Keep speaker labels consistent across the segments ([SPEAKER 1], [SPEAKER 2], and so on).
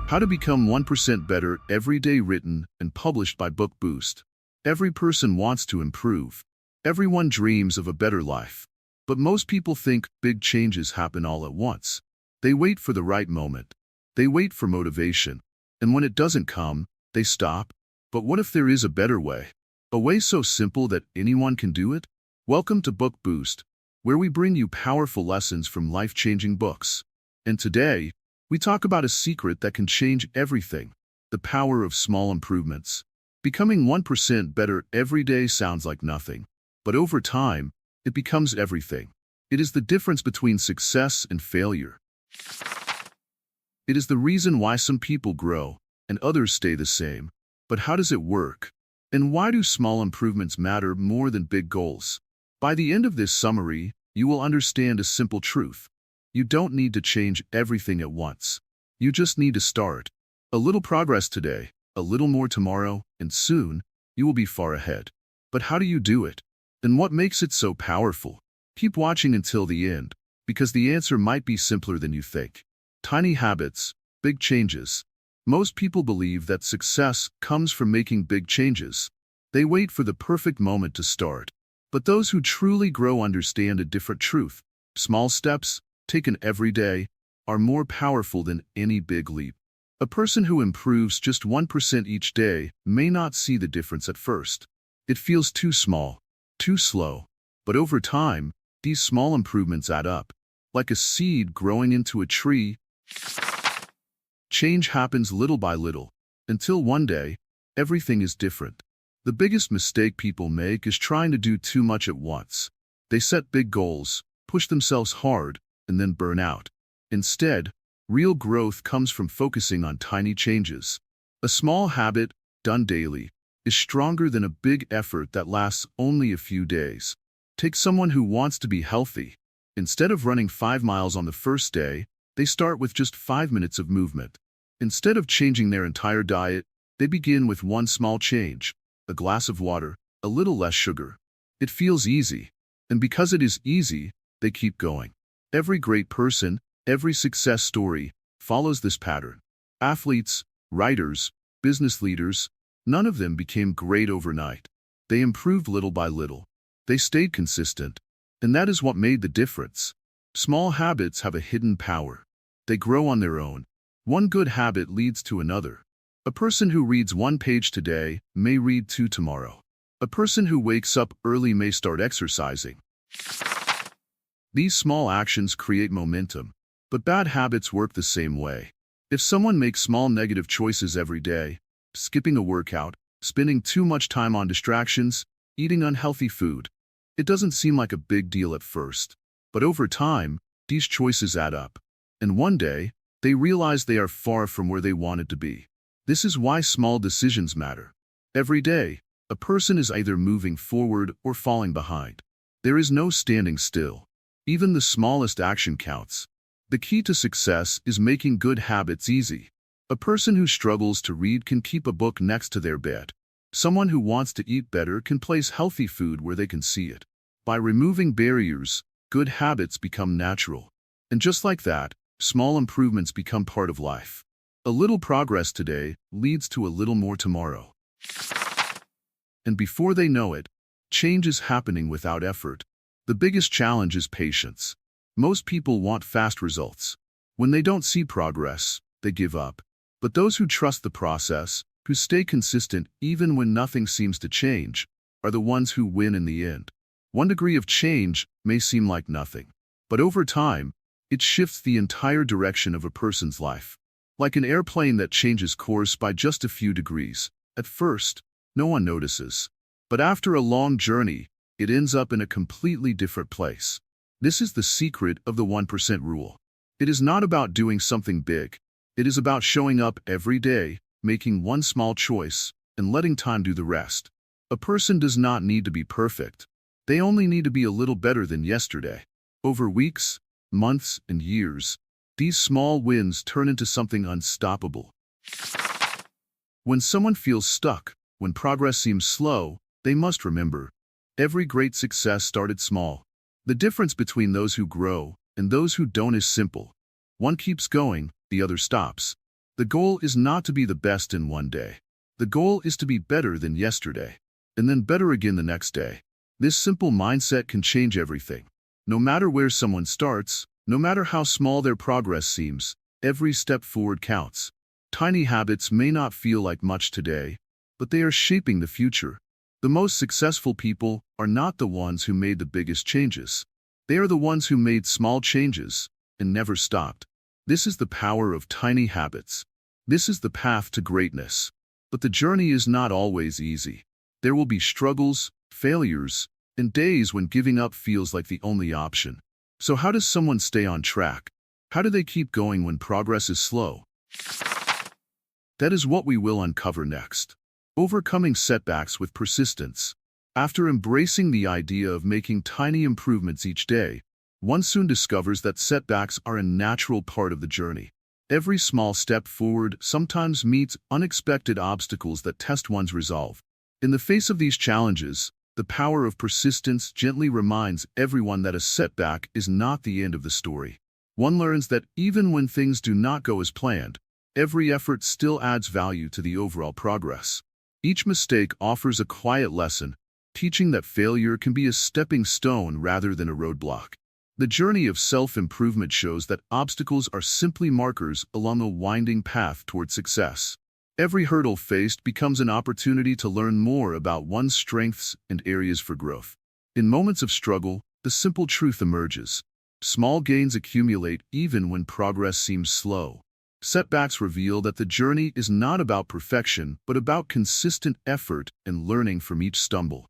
[SPEAKER 1] How to Become 1% Better Every Day, written and published by Book Boost. Every person wants to improve. Everyone dreams of a better life. But most people think big changes happen all at once. They wait for the right moment. They wait for motivation. And when it doesn't come, they stop. But what if there is a better way? A way so simple that anyone can do it? Welcome to Book Boost, where we bring you powerful lessons from life-changing books. And today, we talk about a secret that can change everything: the power of small improvements. Becoming 1% better every day sounds like nothing, but over time, it becomes everything. It is the difference between success and failure. It is the reason why some people grow and others stay the same. But how does it work? And why do small improvements matter more than big goals? By the end of this summary, you will understand a simple truth. You don't need to change everything at once. You just need to start. A little progress today, a little more tomorrow, and soon, you will be far ahead. But how do you do it? And what makes it so powerful? Keep watching until the end, because the answer might be simpler than you think. Tiny habits, big changes. Most people believe that success comes from making big changes. They wait for the perfect moment to start. But those who truly grow understand a different truth. Small steps, taken every day, are more powerful than any big leap. A person who improves just 1% each day may not see the difference at first. It feels too small, too slow. But over time, these small improvements add up. Like a seed growing into a tree, change happens little by little, until one day, everything is different. The biggest mistake people make is trying to do too much at once. They set big goals, push themselves hard, and then burn out. Instead, real growth comes from focusing on tiny changes. A small habit, done daily, is stronger than a big effort that lasts only a few days. Take someone who wants to be healthy. Instead of running 5 miles on the first day, they start with just 5 minutes of movement. Instead of changing their entire diet, they begin with one small change: a glass of water, a little less sugar. It feels easy. And because it is easy, they keep going. Every great person, every success story, follows this pattern. Athletes, writers, business leaders, none of them became great overnight. They improved little by little. They stayed consistent. And that is what made the difference. Small habits have a hidden power. They grow on their own. One good habit leads to another. A person who reads 1 page today may read 2 tomorrow. A person who wakes up early may start exercising. These small actions create momentum, but bad habits work the same way. If someone makes small negative choices every day, skipping a workout, spending too much time on distractions, eating unhealthy food, it doesn't seem like a big deal at first. But over time, these choices add up. And one day, they realize they are far from where they wanted to be. This is why small decisions matter. Every day, a person is either moving forward or falling behind. There is no standing still. Even the smallest action counts. The key to success is making good habits easy. A person who struggles to read can keep a book next to their bed. Someone who wants to eat better can place healthy food where they can see it. By removing barriers, good habits become natural. And just like that, small improvements become part of life. A little progress today leads to a little more tomorrow. And before they know it, change is happening without effort. The biggest challenge is patience. Most people want fast results. When they don't see progress, they give up. But those who trust the process, who stay consistent even when nothing seems to change, are the ones who win in the end. 1 degree of change may seem like nothing, but over time, it shifts the entire direction of a person's life. Like an airplane that changes course by just a few degrees. At first, no one notices. But after a long journey, it ends up in a completely different place. This is the secret of the 1% rule. It is not about doing something big. It is about showing up every day, making one small choice, and letting time do the rest. A person does not need to be perfect. They only need to be a little better than yesterday. Over weeks, months, and years, these small wins turn into something unstoppable. When someone feels stuck, when progress seems slow, they must remember, every great success started small. The difference between those who grow and those who don't is simple. One keeps going, the other stops. The goal is not to be the best in one day. The goal is to be better than yesterday, and then better again the next day. This simple mindset can change everything. No matter where someone starts, no matter how small their progress seems, every step forward counts. Tiny habits may not feel like much today, but they are shaping the future. The most successful people are not the ones who made the biggest changes. They are the ones who made small changes and never stopped. This is the power of tiny habits. This is the path to greatness. But the journey is not always easy. There will be struggles, failures, and days when giving up feels like the only option. So how does someone stay on track? How do they keep going when progress is slow? That is what we will uncover next. Overcoming setbacks with persistence. After embracing the idea of making tiny improvements each day, one soon discovers that setbacks are a natural part of the journey. Every small step forward sometimes meets unexpected obstacles that test one's resolve. In the face of these challenges, the power of persistence gently reminds everyone that a setback is not the end of the story. One learns that even when things do not go as planned, every effort still adds value to the overall progress. Each mistake offers a quiet lesson, teaching that failure can be a stepping stone rather than a roadblock. The journey of self-improvement shows that obstacles are simply markers along a winding path toward success. Every hurdle faced becomes an opportunity to learn more about one's strengths and areas for growth. In moments of struggle, the simple truth emerges. Small gains accumulate even when progress seems slow. Setbacks reveal that the journey is not about perfection, but about consistent effort and learning from each stumble.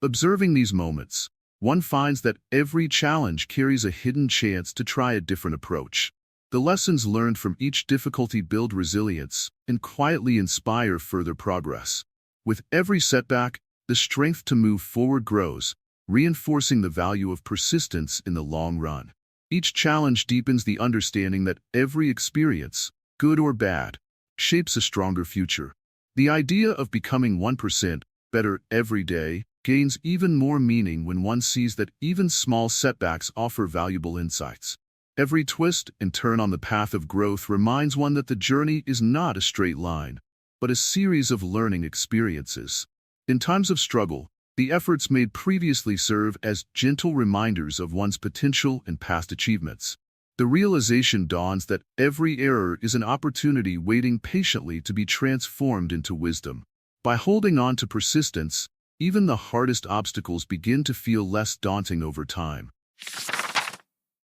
[SPEAKER 1] Observing these moments, one finds that every challenge carries a hidden chance to try a different approach. The lessons learned from each difficulty build resilience and quietly inspire further progress. With every setback, the strength to move forward grows, reinforcing the value of persistence in the long run. Each challenge deepens the understanding that every experience, good or bad, shapes a stronger future. The idea of becoming 1% better every day gains even more meaning when one sees that even small setbacks offer valuable insights. Every twist and turn on the path of growth reminds one that the journey is not a straight line, but a series of learning experiences. In times of struggle, the efforts made previously serve as gentle reminders of one's potential and past achievements. The realization dawns that every error is an opportunity waiting patiently to be transformed into wisdom. By holding on to persistence, even the hardest obstacles begin to feel less daunting over time.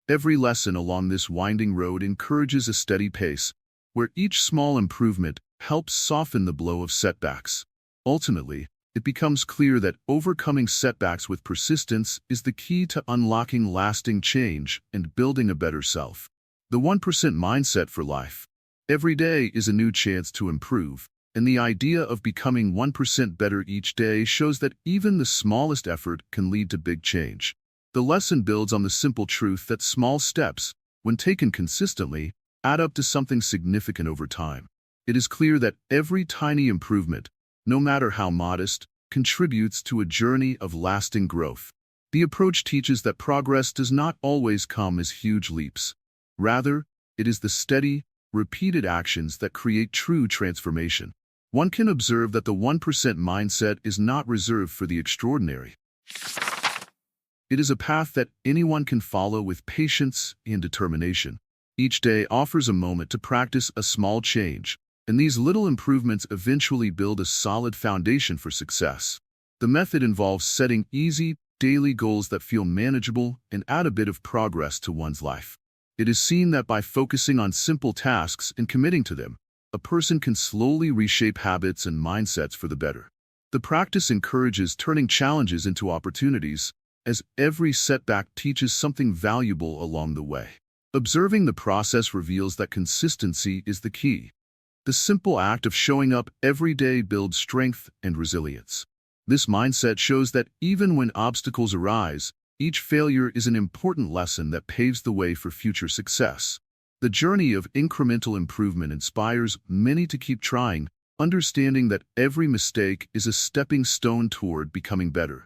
[SPEAKER 1] Every lesson along this winding road encourages a steady pace, where each small improvement helps soften the blow of setbacks. Ultimately, it becomes clear that overcoming setbacks with persistence is the key to unlocking lasting change and building a better self. The 1% mindset for life. Every day is a new chance to improve, and the idea of becoming 1% better each day shows that even the smallest effort can lead to big change. The lesson builds on the simple truth that small steps, when taken consistently, add up to something significant over time. It is clear that every tiny improvement, no matter how modest, contributes to a journey of lasting growth. The approach teaches that progress does not always come as huge leaps. Rather, it is the steady, repeated actions that create true transformation. One can observe that the 1% mindset is not reserved for the extraordinary. It is a path that anyone can follow with patience and determination. Each day offers a moment to practice a small change, and these little improvements eventually build a solid foundation for success. The method involves setting easy, daily goals that feel manageable and add a bit of progress to one's life. It is seen that by focusing on simple tasks and committing to them, a person can slowly reshape habits and mindsets for the better. The practice encourages turning challenges into opportunities, as every setback teaches something valuable along the way. Observing the process reveals that consistency is the key. The simple act of showing up every day builds strength and resilience. This mindset shows that even when obstacles arise, each failure is an important lesson that paves the way for future success. The journey of incremental improvement inspires many to keep trying, understanding that every mistake is a stepping stone toward becoming better.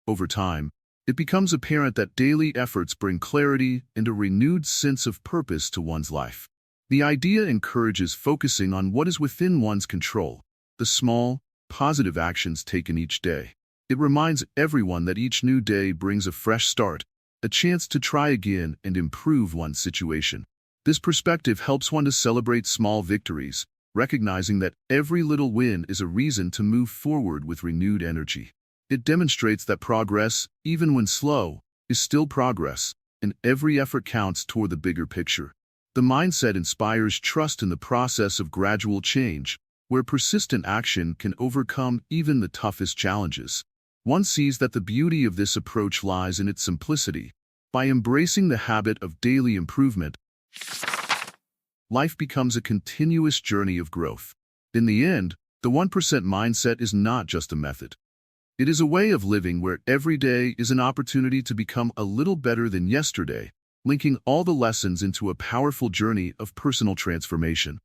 [SPEAKER 1] Over time, It becomes apparent that daily efforts bring clarity and a renewed sense of purpose to one's life. The idea encourages focusing on what is within one's control, the small, positive actions taken each day. It reminds everyone that each new day brings a fresh start, a chance to try again and improve one's situation. This perspective helps one to celebrate small victories, recognizing that every little win is a reason to move forward with renewed energy. It demonstrates that progress, even when slow, is still progress, and every effort counts toward the bigger picture. The mindset inspires trust in the process of gradual change, where persistent action can overcome even the toughest challenges. One sees that the beauty of this approach lies in its simplicity. By embracing the habit of daily improvement, life becomes a continuous journey of growth. In the end, the 1% mindset is not just a method. It is a way of living where every day is an opportunity to become a little better than yesterday, linking all the lessons into a powerful journey of personal transformation.